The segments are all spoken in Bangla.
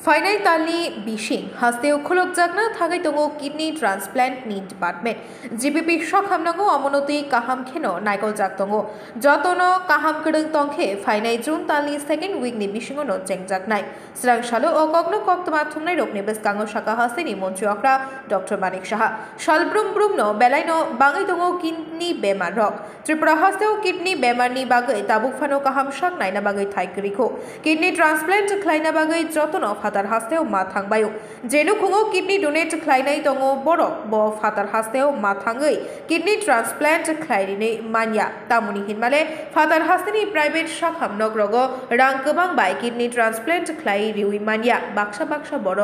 फाइनाइ तालनि बिसिं हास्तेव खुलुक जागना थागै दङ किडनी ट्रान्सप्लान्ट नि डिपार्टमेन्ट जिपिपि सखामनांगौ अमनति काहाम खेनो नायगौ जाग दङ जतनो काहाम कडों तंखे फाइनाइ जुन तालनि सेकेन्ड उइक नि बिसिङनो चेंगजागनाय स्रां सालो अकग्न कक्तमा थुंनाय रोगनि बेसकांगो शाखा हास्तेनि मन्त्री अक्रा डॉक्टर मानिक साहा सालब्रुम ब्रुमनो बेलायनो बाङै दङ किडनी बेमार रग त्रिपुरा हास्तेव किडनी बेमारनि बागै ताबुकफानो काहाम शाक नायना बागै थाइकरिखौ किडनी ट्रान्सप्लान्ट खालायना बागै जतनो फातार हास्तेव मा थांबायो जेनु खुङो किडनी डोनेट खालायनाय दङ बरक ब फातार हास्तेव मा थाङै किडनी ट्रान्सप्लान्ट खालायनि मानिया तामुनि हिनमाले फातार हास्तेनि प्राइवेट शाखाम नगरगो रां गोबां बाय किडनी ट्रान्सप्लान्ट खालाय रिउइ मानिया बाक्सा बाक्सा बर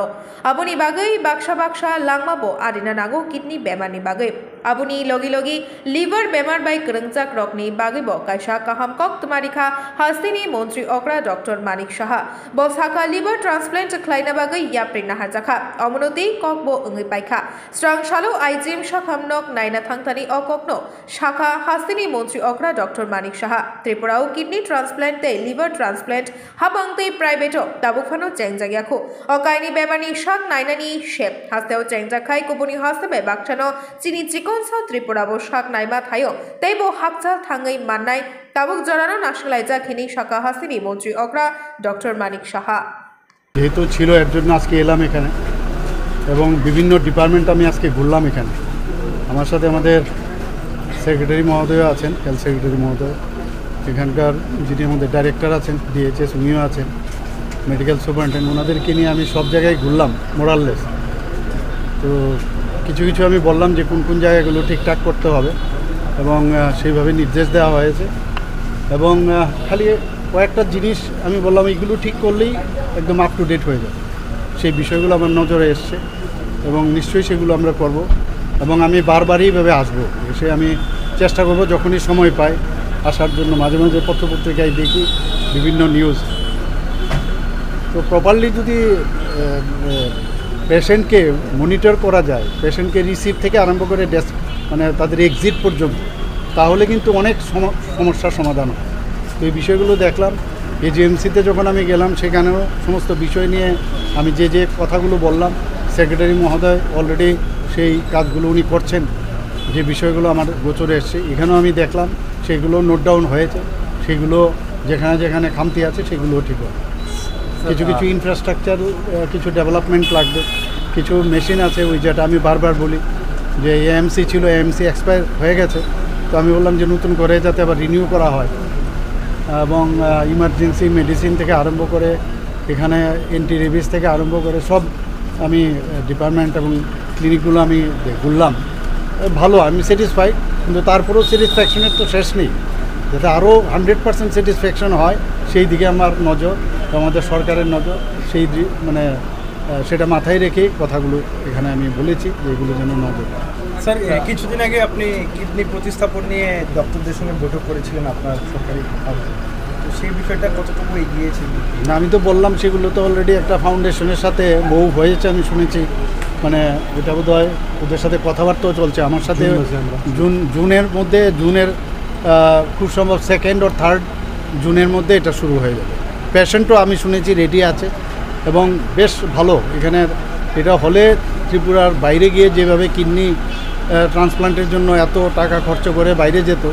आबुनि बागै बाक्सा लांमाबो आरिना नागो किडनी बेमारनि बागै आबुनि लगी लगी लिवर बेमार बाय करंजाक रकनि बागैबो कायसा काहाम कक तुमारिखा हास्तेनि मन्त्री अक्रा डॉक्टर मानिक साहा ब साखा लिवर ट्रान्सप्लान्ट खालायना बागै याप्रिना हाजाखा अमनति ककबो ओङै पाइखा स्रां सालो आइजिम शाखामनक नायना थांथानि अककनो शाखा हास्तेनि मन्त्री अक्रा डॉक्टर मानिक साहा त्रिपुराव किडनी ट्रान्सप्लान्ट ते लिवर ट्रान्सप्लान्ट हाबांते प्राइवेटो ताबुकफानो चेंजागियाखो अकायनि बेमारनि शाक नायनानि शेप हास्तेव चेंजाखाय कुबुनि हास्तेबे बाक्सानो चिनि चिकनसा त्रिपुराबो शाक नायमा थायो तेबो हाकचाल थाङै माननाय ताबुक जरानो नाशलाइजाखिनि शाखा हास्तेनि मन्त्री अक्रा डॉक्टर मानिक साहा যেহেতু ছিল এর জন্য আজকে এলাম এখানে এবং বিভিন্ন ডিপার্টমেন্ট আমি আজকে ঘুরলাম এখানে আমার সাথে আমাদের সেক্রেটারি মহোদয় আছেন হেলথ সেক্রেটারি মহোদয় এখানকার যিনি আমাদের ডাইরেক্টর আছেন ডিএইচএস উনিও আছেন মেডিকেল সুপারিনটেন্ডেন্ট ওনাদেরকে নিয়ে আমি সব জায়গায় ঘুরলাম মোরাললেস তো কিছু কিছু আমি বললাম যে কোন কোন জায়গাগুলো ঠিকঠাক করতে হবে এবং সেইভাবে নির্দেশ দেওয়া হয়েছে এবং খালি কয়েকটা জিনিস আমি বললাম এইগুলো ঠিক করলেই একদম আপ টু ডেট হয়ে যাবে সেই বিষয়গুলো আমার নজরে এসছে এবং নিশ্চয়ই সেগুলো আমরা করব এবং আমি বারবারই এইভাবে আসবো এসে আমি চেষ্টা করব যখনই সময় পাই আসার জন্য মাঝে মাঝে পত্রপত্রিকায় দেখি বিভিন্ন নিউজ তো প্রপারলি যদি পেশেন্টকে মনিটর করা যায় পেশেন্টকে রিসিভ থেকে আরম্ভ করে মানে তাদের এক্সিট পর্যন্ত তাহলে কিন্তু অনেক সমস্যার সমাধান হয় তো এই বিষয়গুলো দেখলাম এজিএমসিতে যখন আমি গেলাম সেখানেও সমস্ত বিষয় নিয়ে আমি যে কথাগুলো বললাম সেক্রেটারি মহোদয় অলরেডি সেই কাজগুলো উনি করছেন যে বিষয়গুলো আমার গোচরে এসছে এখানেও আমি দেখলাম সেগুলো নোট ডাউন হয়েছে সেগুলো যেখানে যেখানে খামতি আছে সেগুলোও ঠিক হবে কিছু কিছু ইনফ্রাস্ট্রাকচার কিছু ডেভেলপমেন্ট লাগবে কিছু মেশিন আছে ওই যেটা আমি বারবার বলি যে এএমসি ছিল এএমসি এক্সপায়ার হয়ে গেছে তো আমি বললাম যে নতুন করে যাতে আবার রিনিউ করা হয় এবং ইমার্জেন্সি মেডিসিন থেকে আরম্ভ করে এখানে এন্টি রেবিস থেকে আরম্ভ করে সব আমি ডিপার্টমেন্ট এবং ক্লিনিকগুলো আমি ঘুরলাম ভালো আমি স্যাটিসফাইড কিন্তু তারপরেও স্যাটিসফ্যাকশনের তো শেষ নেই যাতে আরও 100% স্যাটিসফ্যাকশন হয় সেই দিকে আমার নজর আমাদের সরকারের নজর সেই মানে সেটা মাথায় রেখে কথাগুলো এখানে আমি বলেছি যে এগুলো যেন নজর স্যার কিছুদিন আগে আপনি কিডনি প্রতিস্থাপন নিয়ে ডক্টরদের সঙ্গে বৈঠক করেছিলেন আপনার সরকারি তো সেই বিষয়টা কতটুকু এগিয়েছে না আমি তো বললাম সেগুলো তো অলরেডি একটা ফাউন্ডেশনের সাথে বহু হয়েছে আমি শুনেছি মানে এটা বোধ হয় ওদের সাথে কথাবার্তাও চলছে আমার সাথে জুনের খুব সম্ভব 2nd or 3rd জুনের মধ্যে এটা শুরু হয়ে যাবে পেশেন্টও আমি শুনেছি রেডি আছে এবং বেশ ভালো এখানে এটা হলে ত্রিপুরার বাইরে গিয়ে যেভাবে কিডনি ট্রান্সপ্লান্টের জন্য এত টাকা খরচ করে বাইরে যেত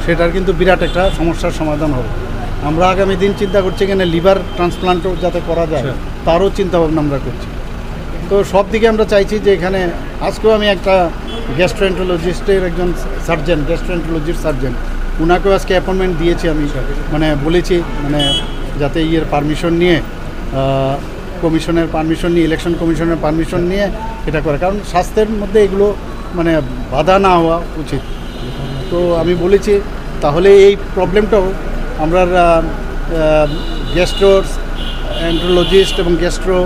সেটার কিন্তু বিরাট একটা সমস্যার সমাধান হবে আমরা আগামী দিন চিন্তা করছি এখানে লিভার ট্রান্সপ্লান্টও যাতে করা যায় তারও চিন্তাভাবনা আমরা করছি তো সব দিকে আমরা চাইছি যে এখানে আজকেও আমি একটা গ্যাস্ট্রোএন্টারোলজিস্টের একজন সার্জন গ্যাস্ট্রোএন্টারোলজির সার্জন ওনাকেও আজকে অ্যাপয়েন্টমেন্ট দিয়েছি আমি মানে বলেছি মানে যাতে পারমিশন নিয়ে কমিশনের পারমিশন নিয়ে ইলেকশন কমিশনের পারমিশন নিয়ে এটা করে কারণ স্বাস্থ্যের মধ্যে এগুলো মানে বাধা না হওয়া উচিত তো আমি বলেছি তাহলে এই প্রবলেমটাও আমরা গ্যাস্ট্রোএন্টারোলজিস্ট এবং গ্যাস্ট্রো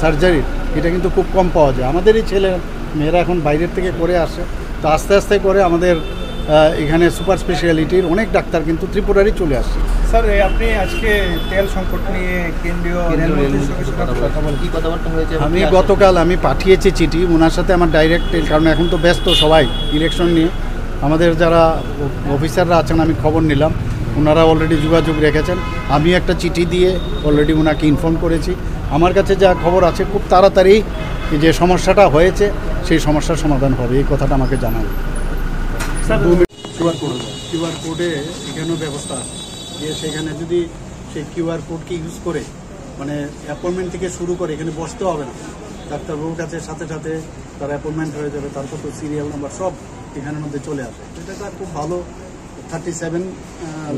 সার্জারি এটা কিন্তু খুব কম পাওয়া যায় আমাদেরই ছেলে মেয়েরা এখন বাইরের থেকে করে আসে তো আস্তে আস্তে করে আমাদের এখানে সুপার স্পেশালিটির অনেক ডাক্তার কিন্তু ত্রিপুরারই চলে আসছে স্যার আপনি আজকে তেল সংকট নিয়ে কেন্দ্রীয় কথাবার্তা হয়েছে আমি গতকাল আমি পাঠিয়েছি চিঠি ওনার সাথে আমার ডাইরেক্ট কারণ এখন তো ব্যস্ত সবাই ইলেকশন নিয়ে আমাদের যারা অফিসাররা আছেন আমি খবর নিলাম ওনারা অলরেডি যোগাযোগ রেখেছেন। আমি একটা চিঠি দিয়ে অলরেডি ওনাকে ইনফর্ম করেছি। আমার কাছে যা খবর আছে খুব তাড়াতাড়ি যে সমস্যাটা হয়েছে সেই সমস্যার সমাধান হবে, এই কথাটা আমাকে জানান। কিউআর কোডে এখানেও ব্যবস্থা আছে যে সেখানে যদি সেই কিউআর কোডকে ইউজ করে মানে অ্যাপয়েন্টমেন্ট থেকে শুরু করে এখানে বসতে হবে না, ডাক্তারবাবুর কাছে সাথে সাথে তার অ্যাপয়েন্টমেন্ট হয়ে যাবে, তারপর তো সিরিয়াল নাম্বার সব এখানের মধ্যে চলে আসে। এটা খুব ভালো। 37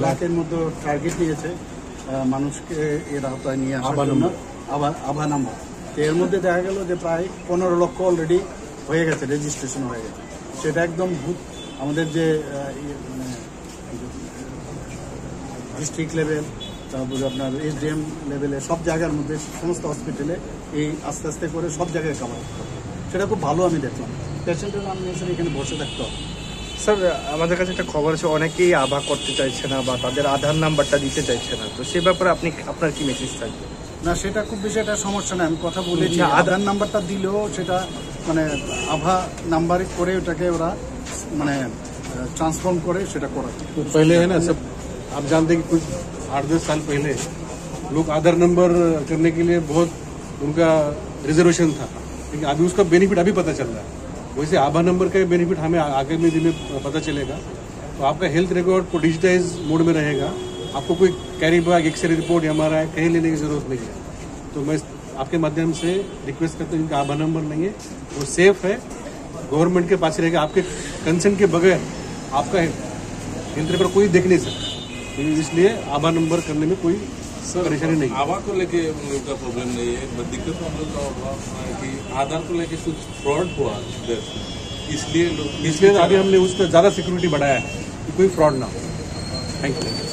লাখের মতো টার্গেট নিয়েছে মানুষকে এর আওতায় নিয়ে আসার জন্য আভা নাম্বার। এর মধ্যে দেখা গেল যে প্রায় 15 লক্ষ অলরেডি হয়ে গেছে, রেজিস্ট্রেশন হয়ে গেছে। সেটা একদম আমাদের যে ডিস্ট্রিক্ট লেভেল, তারপরে আপনার এসডিএম লেভেলে সব জায়গার মধ্যে সমস্ত হসপিটালে এই আস্তে আস্তে করে সব জায়গায় কভার করতে হবে। সেটা খুব ভালো আমি দেখলাম। পেশেন্টের নাম নিয়ে এখানে বসে থাকতে হবে। স্যার, আমাদের কাছে একটা খবর আছে অনেকেই আভা করতে চাইছে না বা তাদের আধার নাম্বারটা দিতে চাইছে না, তো সে ব্যাপারে আপনার কি মেসেজ থাকবে? না, সেটা খুব বেশি একটা সমস্যা না, আমি কথা বলেছি। আধার নাম্বারটা দিলেও সেটা মানে আভা নাম্বার করে ওটাকে ওরা মানে ट्रांसफॉर्म करे সেটা করা। तो पहले है ना सब आप जानते हैं कि कुछ 8-10 साल पहले लोग आधार नंबर करने के लिए बहुत उनका रिजर्वेशन था, लेकिन अभी उसका बेनिफिट अभी पता चल रहा है। वैसे आधार नंबर का बेनिफिट हमें आगामी दिन में पता चलेगा। तो आपका हेल्थ रिकॉर्ड को डिजिटाइज मोड में रहेगा, आपको कोई carry bag, X-ray report, MRI कहीं लेने की जरूरत नहीं है। तो मैं आपके माध्यम से रिक्वेस्ट करता हूँ, इनका आधार नंबर नहीं है, वो सेफ है, गवर्नमेंट के पास रहेगा। आपके कंसेंट के बगैर आपका हेल्थ रिकॉर्ड कोई देख नहीं सकता, इसलिए आधार नंबर करने में कोई परेशानी नहीं। आधार को लेके हम लोग का प्रॉब्लम नहीं है, बट दिक्कत तो हम लोग का हुआ कि आधार को लेके कुछ फ्रॉड हुआ, इसलिए इसलिए आगे हमने उसका ज़्यादा सिक्योरिटी बढ़ाया है कि कोई फ्रॉड ना हो। Thank you.